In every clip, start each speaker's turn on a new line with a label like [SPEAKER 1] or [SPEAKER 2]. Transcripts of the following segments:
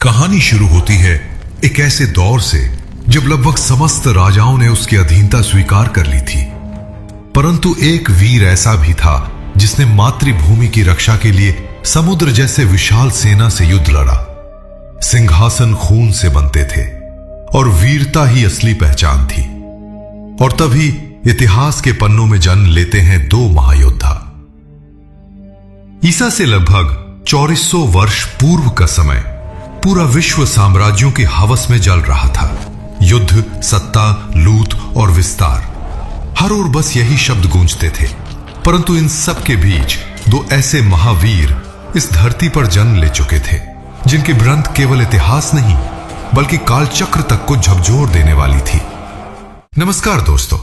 [SPEAKER 1] कहानी शुरू होती है एक ऐसे दौर से जब लगभग समस्त राजाओं ने उसकी अधीनता स्वीकार कर ली थी, परंतु एक वीर ऐसा भी था जिसने मातृभूमि की रक्षा के लिए समुद्र जैसे विशाल सेना से युद्ध लड़ा। सिंहासन खून से बनते थे और वीरता ही असली पहचान थी। और तभी इतिहास के पन्नों में जन्म लेते हैं दो महायोद्धा। ईसा से लगभग 2400 वर्ष पूर्व का समय पूरा विश्व साम्राज्यों के हवस में जल रहा था। युद्ध, सत्ता, लूट और विस्तार, हर ओर बस यही शब्द गूंजते थे। परंतु इन सब के बीच दो ऐसे महावीर इस धरती पर जन्म ले चुके थे जिनकी वृंत केवल इतिहास नहीं बल्कि कालचक्र तक को झकझोर देने वाली थी। नमस्कार दोस्तों,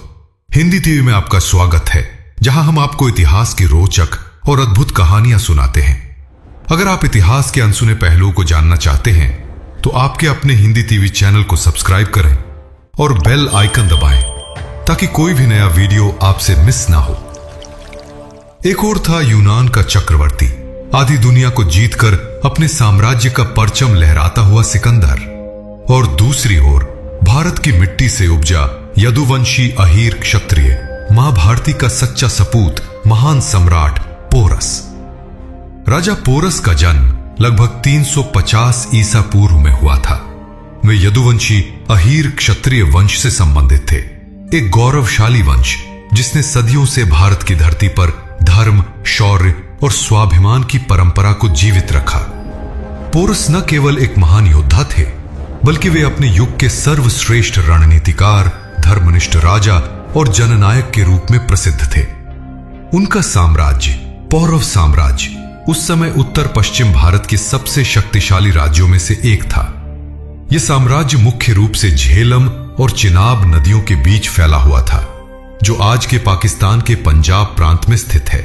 [SPEAKER 1] हिंदी टीवी में आपका स्वागत है, जहां हम आपको इतिहास की रोचक और अद्भुत कहानियां सुनाते हैं। अगर आप इतिहास के अनसुने पहलुओं को जानना चाहते हैं तो आपके अपने हिंदी टीवी चैनल को सब्सक्राइब करें और बेल आइकन दबाएं ताकि कोई भी नया वीडियो आपसे मिस ना हो। एक और था यूनान का चक्रवर्ती, आधी दुनिया को जीतकर अपने साम्राज्य का परचम लहराता हुआ सिकंदर, और दूसरी ओर भारत की मिट्टी से उपजा यदुवंशी अहीर क्षत्रिय, मां भारती का सच्चा सपूत, महान सम्राट पोरस। राजा पोरस का जन्म लगभग 350 ईसा पूर्व में हुआ था। वे यदुवंशी अहीर क्षत्रिय वंश से संबंधित थे, एक गौरवशाली वंश जिसने सदियों से भारत की धरती पर धर्म, शौर्य और स्वाभिमान की परंपरा को जीवित रखा। पोरस न केवल एक महान योद्धा थे बल्कि वे अपने युग के सर्वश्रेष्ठ रणनीतिकार, धर्मनिष्ठ राजा और जननायक के रूप में प्रसिद्ध थे। उनका साम्राज्य, पौरव साम्राज्य, उस समय उत्तर पश्चिम भारत के सबसे शक्तिशाली राज्यों में से एक था। यह साम्राज्य मुख्य रूप से झेलम और चिनाब नदियों के बीच फैला हुआ था, जो आज के पाकिस्तान के पंजाब प्रांत में स्थित है।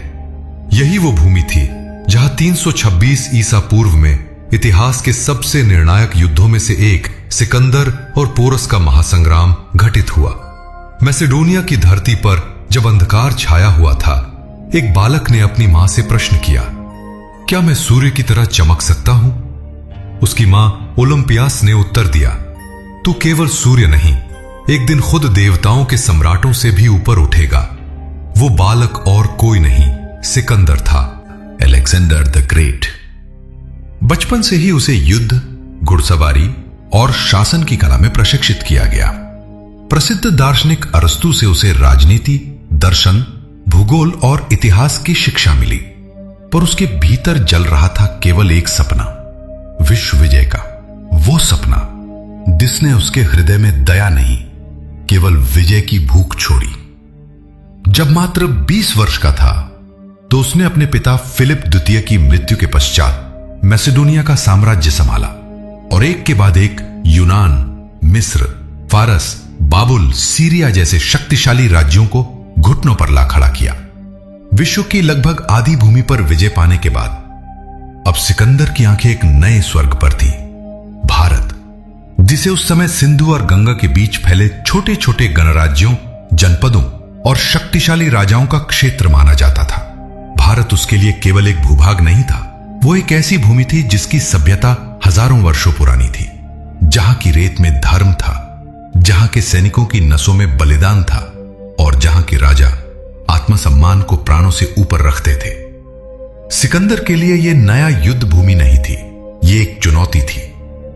[SPEAKER 1] यही वो भूमि थी जहां 326 ईसा पूर्व में इतिहास के सबसे निर्णायक युद्धों में से एक सिकंदर और पोरस का महासंग्राम घटित हुआ। मैसेडोनिया की धरती पर जब अंधकार छाया हुआ था, एक बालक ने अपनी मां से प्रश्न किया, क्या मैं सूर्य की तरह चमक सकता हूं? उसकी मां ओलंपियास ने उत्तर दिया, तू केवल सूर्य नहीं, एक दिन खुद देवताओं के सम्राटों से भी ऊपर उठेगा। वो बालक और कोई नहीं, सिकंदर था, अलेक्जेंडर द ग्रेट। बचपन से ही उसे युद्ध, घुड़सवारी और शासन की कला में प्रशिक्षित किया गया। प्रसिद्ध दार्शनिक अरस्तु से उसे राजनीति, दर्शन, भूगोल और इतिहास की शिक्षा मिली। पर उसके भीतर जल रहा था केवल एक सपना, विश्व विजय का। वो सपना जिसने उसके हृदय में दया नहीं, केवल विजय की भूख छोड़ी। जब मात्र 20 वर्ष का था तो उसने अपने पिता फिलिप द्वितीय की मृत्यु के पश्चात मैसेडोनिया का साम्राज्य संभाला और एक के बाद एक यूनान, मिस्र, फारस, बाबुल, सीरिया जैसे शक्तिशाली राज्यों को घुटनों पर ला खड़ा किया। विश्व की लगभग आधी भूमि पर विजय पाने के बाद अब सिकंदर की आंखें एक नए स्वर्ग पर थी, भारत, जिसे उस समय सिंधु और गंगा के बीच फैले छोटे छोटे गणराज्यों, जनपदों और शक्तिशाली राजाओं का क्षेत्र माना जाता था। भारत उसके लिए केवल एक भूभाग नहीं था, वो एक ऐसी भूमि थी जिसकी सभ्यता हजारों वर्षों पुरानी थी, जहां की रेत में धर्म था, जहां के सैनिकों की नसों में बलिदान था और जहां के राजा आत्मसम्मान को प्राणों से ऊपर रखते थे। सिकंदर के लिए यह नया युद्ध भूमि नहीं थी, यह एक चुनौती थी,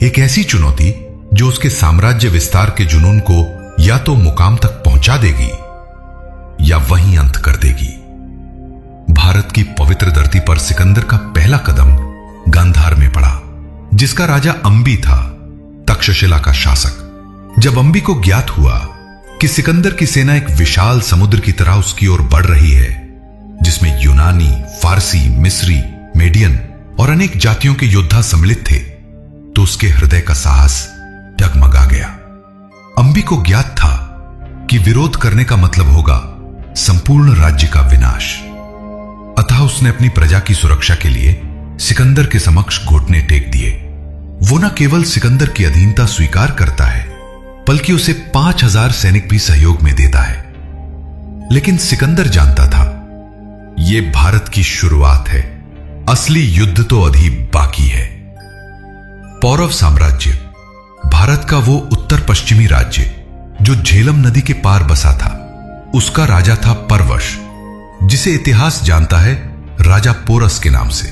[SPEAKER 1] एक ऐसी चुनौती जो उसके साम्राज्य विस्तार के जुनून को या तो मुकाम तक पहुंचा देगी या वहीं अंत कर देगी। भारत की पवित्र धरती पर सिकंदर का पहला कदम गांधार में पड़ा, जिसका राजा अंबी था, तक्षशिला का शासक। जब अंबी को ज्ञात हुआ कि सिकंदर की सेना एक विशाल समुद्र की तरह उसकी ओर बढ़ रही है, जिसमें यूनानी, फारसी, मिस्री, मेडियन और अनेक जातियों के योद्धा सम्मिलित थे, तो उसके हृदय का साहस डगमगा गया। अंबी को ज्ञात था कि विरोध करने का मतलब होगा संपूर्ण राज्य का विनाश। अतः उसने अपनी प्रजा की सुरक्षा के लिए सिकंदर के समक्ष घुटने टेक दिए। वो न केवल सिकंदर की अधीनता स्वीकार करता है बल्कि उसे 5000 सैनिक भी सहयोग में देता है। लेकिन सिकंदर जानता था यह भारत की शुरुआत है, असली युद्ध तो अभी बाकी है। पौरव साम्राज्य भारत का वो उत्तर पश्चिमी राज्य जो झेलम नदी के पार बसा था। उसका राजा था परवश, जिसे इतिहास जानता है राजा पोरस के नाम से।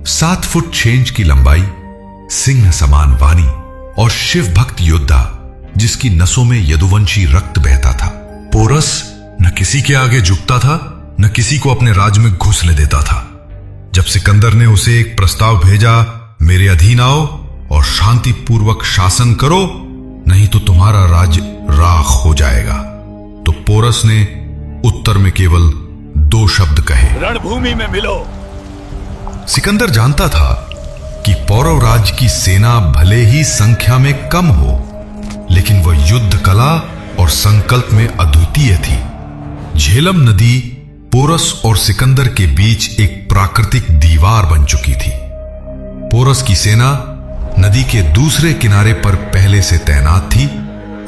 [SPEAKER 1] 7 फुट 6 इंच की लंबाई, सिंह समान वाणी और शिव भक्त योद्धा जिसकी नसों में यदुवंशी रक्त बहता था। पोरस न किसी के आगे झुकता था, न किसी को अपने राज में घुसने देता था। जब सिकंदर ने उसे एक प्रस्ताव भेजा, मेरे अधीन आओ और शांतिपूर्वक शासन करो, नहीं तो तुम्हारा राज्य राख हो जाएगा, तो पोरस ने उत्तर में केवल 2 शब्द कहे,
[SPEAKER 2] रणभूमि में मिलो।
[SPEAKER 1] सिकंदर जानता था कि पौरव राज्य की सेना भले ही संख्या में कम हो, लेकिन वह युद्ध कला और संकल्प में अद्वितीय थी। झेलम नदी पोरस और सिकंदर के बीच एक प्राकृतिक दीवार बन चुकी थी। पोरस की सेना नदी के दूसरे किनारे पर पहले से तैनात थी,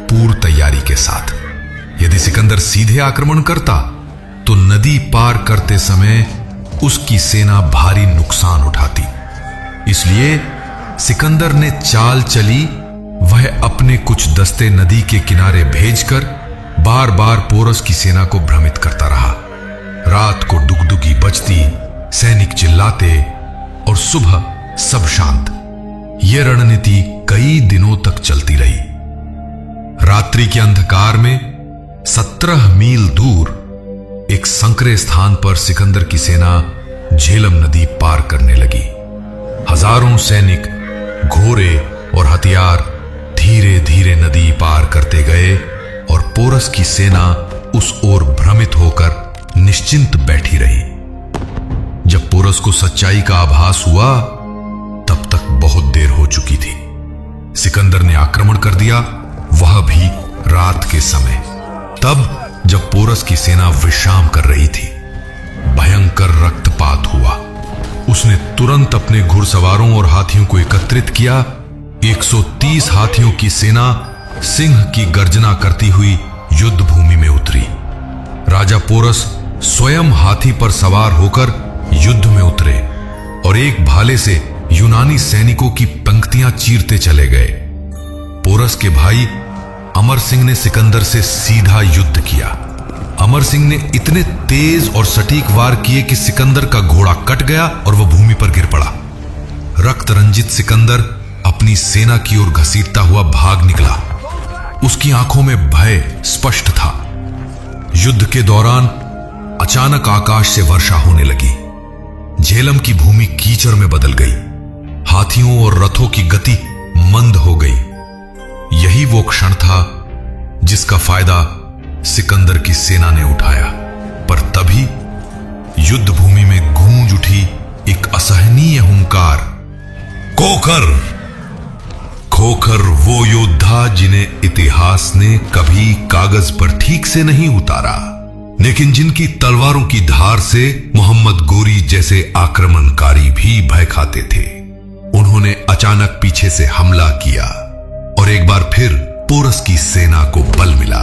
[SPEAKER 1] पूर्व तैयारी के साथ। यदि सिकंदर सीधे आक्रमण करता तो नदी पार करते समय उसकी सेना भारी नुकसान उठाती। इसलिए सिकंदर ने चाल चली, वह अपने कुछ दस्ते नदी के किनारे भेजकर बार बार पोरस की सेना को भ्रमित करता रहा। रात को डुगडुगी बजती, सैनिक चिल्लाते और सुबह सब शांत। यह रणनीति कई दिनों तक चलती रही। रात्रि के अंधकार में 17 मील दूर एक संकरे स्थान पर सिकंदर की सेना झेलम नदी पार करने लगी। हजारों सैनिक, घोड़े और हथियार धीरे धीरे नदी पार करते गए और पोरस की सेना उस ओर भ्रमित होकर निश्चिंत बैठी रही। जब पोरस को सच्चाई का आभास हुआ, तब तक बहुत देर हो चुकी थी। सिकंदर ने आक्रमण कर दिया, वह भी रात के समय। तब जब पोरस की सेना विश्राम कर रही थी, भयंकर रक्तपात हुआ। उसने तुरंत अपने घुड़सवारों और हाथियों को एकत्रित किया। 130 हाथियों की सेना सिंह की गर्जना करती हुई युद्ध भूमि में उतरी। राजा पोरस स्वयं हाथी पर सवार होकर युद्ध में उतरे और एक भाले से यूनानी सैनिकों की पंक्तियां चीरते चले गए। पोरस के भाई अमर सिंह ने सिकंदर से सीधा युद्ध किया। अमर सिंह ने इतने तेज और सटीक वार किए कि सिकंदर का घोड़ा कट गया और वह भूमि पर गिर पड़ा। रक्त रंजित सिकंदर अपनी सेना की ओर घसीटता हुआ भाग निकला। उसकी आंखों में भय स्पष्ट था। युद्ध के दौरान अचानक आकाश से वर्षा होने लगी। झेलम की भूमि कीचड़ में बदल गई। हाथियों और रथों की गति मंद हो गई। यही वो क्षण था जिसका फायदा सिकंदर की सेना ने उठाया। पर तभी युद्ध भूमि में गूंज उठी एक असहनीय हुंकार, खोखर। खोखर वो योद्धा जिन्हें इतिहास ने कभी कागज पर ठीक से नहीं उतारा, लेकिन जिनकी तलवारों की धार से मोहम्मद गोरी जैसे आक्रमणकारी भी भय खाते थे। उन्होंने अचानक पीछे से हमला किया और एक बार फिर पोरस की सेना को बल मिला।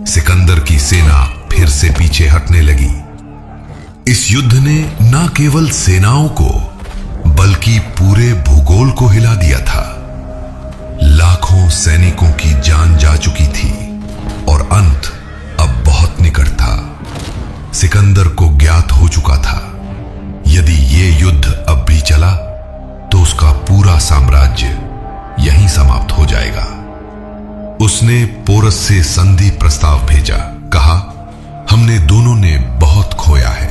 [SPEAKER 1] सिकंदर की सेना फिर से पीछे हटने लगी। इस युद्ध ने न केवल सेनाओं को बल्कि पूरे भूगोल को हिला दिया था। लाखों सैनिकों की जान जा चुकी थी और अंत अब बहुत निकट था। सिकंदर को ज्ञात हो चुका था, यदि यह युद्ध अब भी चला तो उसका पूरा साम्राज्य यहीं समाप्त हो जाएगा। उसने पोरस से संधि प्रस्ताव भेजा। कहा, हमने दोनों ने बहुत खोया है।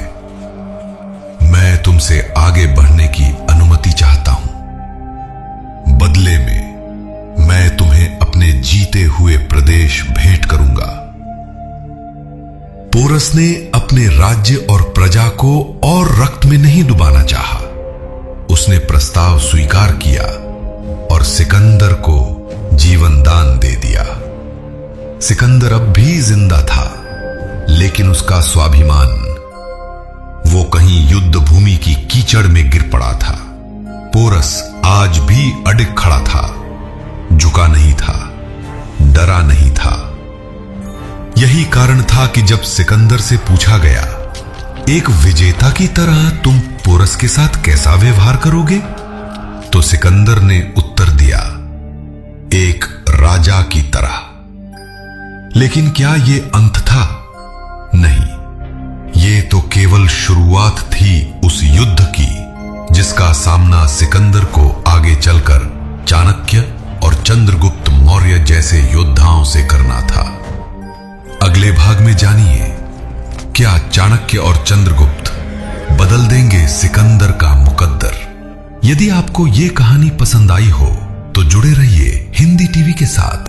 [SPEAKER 1] मैं तुमसे आगे बढ़ने की अनुमति चाहता हूं। बदले में मैं तुम्हें अपने जीते हुए प्रदेश भेंट करूंगा। पोरस ने अपने राज्य और प्रजा को और रक्त में नहीं डुबाना चाहा। उसने प्रस्ताव स्वीकार किया और सिकंदर को जीवन दान दे दिया। सिकंदर अब भी जिंदा था, लेकिन उसका स्वाभिमान, वो कहीं युद्ध भूमि की कीचड़ में गिर पड़ा था। पोरस आज भी अडिग खड़ा था, झुका नहीं था, डरा नहीं था। यही कारण था कि जब सिकंदर से पूछा गया, एक विजेता की तरह तुम पोरस के साथ कैसा व्यवहार करोगे, तो सिकंदर ने उत्तर दिया, एक राजा की तरह। लेकिन क्या यह अंत था? नहीं, ये तो केवल शुरुआत थी उस युद्ध की जिसका सामना सिकंदर को आगे चलकर चाणक्य और चंद्रगुप्त मौर्य जैसे योद्धाओं से करना था। अगले भाग में जानिए, क्या चाणक्य और चंद्रगुप्त बदल देंगे सिकंदर का मुकद्दर? यदि आपको ये कहानी पसंद आई हो तो जुड़े रहिए हिंदी टीवी के साथ।